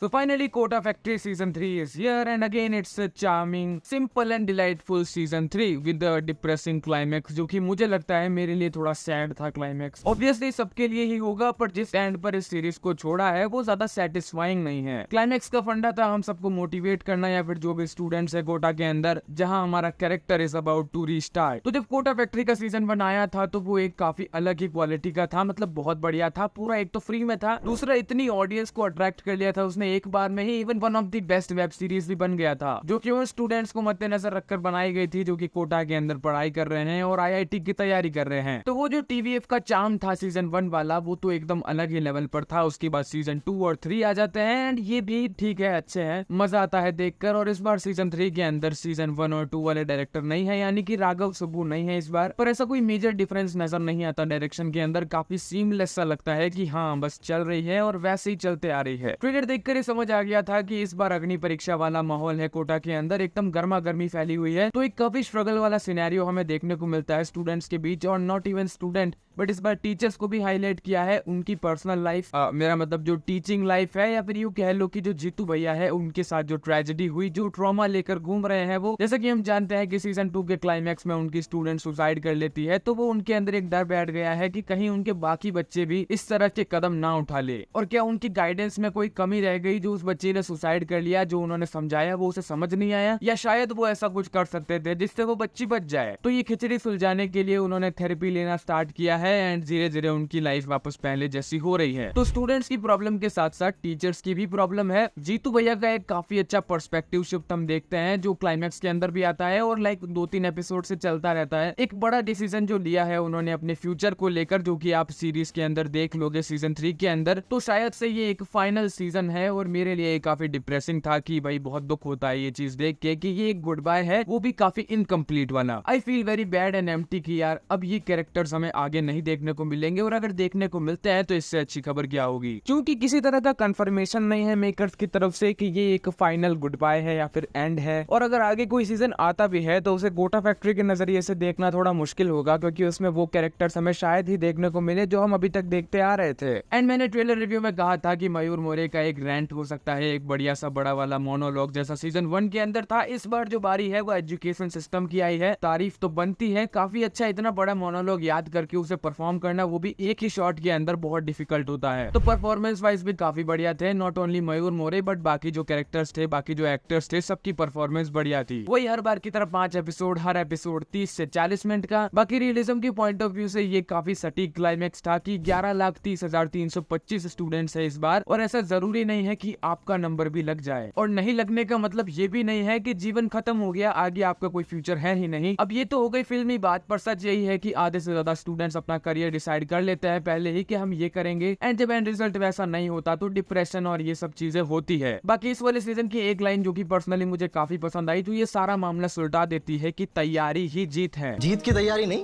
So finally, Kota Factory Season 3 is here, and again it's a charming, simple and delightful Season 3 with the depressing climax, जो कि मुझे लगता है मेरे लिए थोड़ा सैड था क्लाइमेक्स। ऑब्वियसली सबके लिए ही होगा, पर जिस एंड पर इस सीरीज को छोड़ा है वो ज्यादा सेटिस्फाइंग नहीं है। क्लाइमेक्स का फंडा था हम सबको मोटिवेट करना, या फिर जो भी स्टूडेंट्स है कोटा के अंदर, जहां हमारा character is about to restart. तो जब कोटा फैक्ट्री का सीजन 1 आया था तो वो एक काफी अलग ही क्वालिटी का था, मतलब बहुत बढ़िया था। पूरा एक तो फ्री में था, दूसरा इतनी ऑडियंस को अट्रैक्ट कर लिया था उसने एक बार में ही, even one of the best web series भी बन गया था, जो कि उन स्टूडेंट्स को मद्देनजर रखकर बनाई गई थी जो कि कोटा के अंदर पढ़ाई कर रहे हैं और आईआईटी की तैयारी कर रहे हैं। तो वो जो टीवीएफ का चार्म था सीजन 1 वाला, वो तो एकदम अलग ही लेवल पर था। उसके बाद सीजन 2 और 3 आ जाते हैं, एंड ये भी ठीक है, अच्छे हैं, मजा आता है देखकर। और इस बार सीजन 3 के अंदर सीजन 1 और 2 वाले डायरेक्टर नहीं है, यानी कि राघव सुब्बू नहीं है इस बार। पर ऐसा कोई मेजर डिफरेंस नजर नहीं आता डायरेक्शन के अंदर, काफी सीमलेस सा लगता है कि हाँ बस चल रही है और वैसे ही चलते आ रही है। ट्रेलर देखकर ही समझ आ गया था कि इस बार अग्नि परीक्षा वाला माहौल है कोटा के अंदर, एकदम गर्मा गर्मी फैली हुई है। तो एक काफी स्ट्रगल वाला सिनेरियो हमें देखने को मिलता है स्टूडेंट्स के बीच, और नॉट इवन स्टूडेंट बट इस बार टीचर्स को भी हाईलाइट किया है, उनकी पर्सनल लाइफ, मेरा मतलब जो टीचिंग लाइफ है, या फिर यूं कह लो कि जो जीतू भैया है उनके साथ जो ट्रेजेडी हुई, जो ट्रॉमा लेकर घूम रहे हैं वो। जैसा कि हम जानते हैं कि सीजन 2 के क्लाइमैक्स में उनकी स्टूडेंट सुसाइड कर लेती है, तो वो उनके अंदर एक डर बैठ गया है कि कहीं उनके बाकी बच्चे भी इस तरह के कदम ना उठा ले, और क्या उनकी गाइडेंस में कोई कमी रह गई जो उस बच्चे ने सुसाइड कर लिया, जो उन्होंने समझाया वो उसे समझ नहीं आया, या शायद वो ऐसा कुछ कर सकते थे जिससे वो बच्ची बच जाए। तो ये खिचड़ी सुलझाने के लिए उन्होंने थेरेपी लेना स्टार्ट किया है, एंड धीरे धीरे उनकी लाइफ वापस पहले जैसी हो रही है। तो स्टूडेंट्स की प्रॉब्लम के साथ साथ टीचर्स की भी प्रॉब्लम है। जीतू भैया का एक काफी अच्छा पर्सपेक्टिव शिफ्ट हम देखते हैं, जो क्लाइमैक्स के अंदर भी आता है और लाइक 2-3 एपिसोड से चलता रहता है। एक बड़ा डिसीजन जो लिया है उन्होंने अपने फ्यूचर को लेकर, जो कि आप सीरीज के अंदर देख लोगे सीजन 3 के अंदर। तो शायद से ये एक फाइनल सीजन है, और मेरे लिए काफी डिप्रेसिंग था कि भाई बहुत दुख होता है ये चीज देख के कि ये एक गुड बाय है, वो भी काफी इनकम्प्लीट वाला। I feel very bad and empty कि यार अब ये कैरेक्टर्स हमें आगे नहीं देखने को मिलेंगे, और अगर देखने को मिलते हैं तो इससे अच्छी खबर क्या होगी, क्योंकि किसी तरह का कंफर्मेशन नहीं है मेकर्स की तरफ से कि ये एक फाइनल गुड बाय है या फिर एंड है। और अगर आगे कोई सीजन आता भी है तो उसे कोटा फैक्ट्री के नजरिए से देखना थोड़ा मुश्किल होगा, क्योंकि उसमें वो कैरेक्टर्स हमें शायद ही देखने को मिले जो हम अभी तक देखते आ रहे थे। एंड मैंने ट्रेलर रिव्यू में कहा था कि मयूर मोरे का एक रैंट हो सकता है, एक बढ़िया सा बड़ा वाला मोनोलॉग जैसा सीजन 1 के अंदर था। इस बार जो बारी है वो एजुकेशन सिस्टम की आई है, तारीफ तो बनती है, काफी अच्छा। इतना बड़ा मोनोलॉग याद करके उसे परफॉर्म करना, वो भी एक ही शॉट के अंदर, बहुत डिफिकल्ट होता है। तो परफॉर्मेंस वाइज भी काफी बढ़िया थे, not only Mayur more but बाकी जो कैरेक्टर्स थे, बाकी जो एक्टर्स थे, सबकी परफॉर्मेंस बढ़िया थी। वही हर बार की तरह 5 एपिसोड, हर एपिसोड 30 से 40 मिनट का। बाकी रियलिज्म की पॉइंट ऑफ व्यू से ये काफी सटीक क्लाइमेक्स था कि 11,30,325 स्टूडेंट्स है इस बार, और ऐसा जरूरी नहीं है कि आपका नंबर भी लग जाए, और नहीं लगने का मतलब ये भी नहीं है कि जीवन खत्म हो गया, आगे आपका कोई फ्यूचर है ही नहीं। अब ये तो हो गई फिल्मी बात, पर सच यही है कि आधे से ज्यादा स्टूडेंट्स अपना करियर डिसाइड कर लेते हैं पहले ही कि हम ये करेंगे, एंड जब एंड रिजल्ट वैसा नहीं होता तो डिप्रेशन और ये सब चीजें होती है। बाकी इस वाले सीजन की एक लाइन जो कि पर्सनली मुझे काफी पसंद आई, जो ये सारा मामला सुलटा देती है कि तैयारी ही जीत है। जीत की तैयारी नहीं,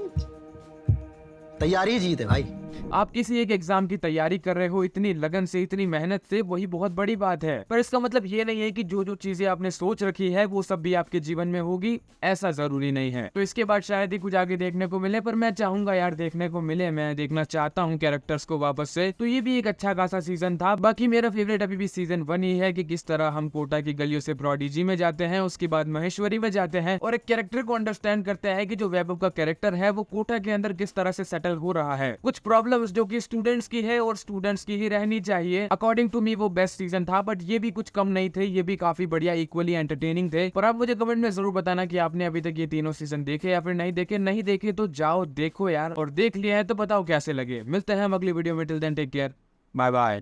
तैयारी ही जीत है भाई। आप किसी एक एग्जाम की तैयारी कर रहे हो इतनी लगन से, इतनी मेहनत से, वही बहुत बड़ी बात है। पर इसका मतलब ये नहीं है कि जो जो चीजें आपने सोच रखी है वो सब भी आपके जीवन में होगी, ऐसा जरूरी नहीं है। तो इसके बाद शायद ही कुछ आगे देखने को मिले, पर मैं चाहूंगा यार देखने को मिले, मैं देखना चाहता हूँ कैरेक्टर्स को वापस से। तो ये भी एक अच्छा खासा सीजन था। बाकी मेरा फेवरेट अभी भी सीजन 1 ही है कि किस तरह हम कोटा की गलियों से प्रोडिजी में जाते हैं, उसके बाद महेश्वरी में जाते हैं, और एक कैरेक्टर को अंडरस्टैंड करते हैं कि जो वैभव का कैरेक्टर है वो कोटा के अंदर किस तरह से सेटल हो रहा है। कुछ प्रॉब्लम्स जो कि स्टूडेंट्स की है और स्टूडेंट्स की ही रहनी चाहिए, अकॉर्डिंग टू मी वो बेस्ट सीजन था। बट ये भी कुछ कम नहीं थे, ये भी काफी बढ़िया, इक्वली एंटरटेनिंग थे। पर आप मुझे कमेंट में जरूर बताना कि आपने अभी तक ये तीनों सीजन देखे या फिर नहीं देखे। नहीं देखे तो जाओ देखो यार, और देख लिया है तो बताओ कैसे लगे। मिलते हैं हम अगली वीडियो में, till then take care, bye bye.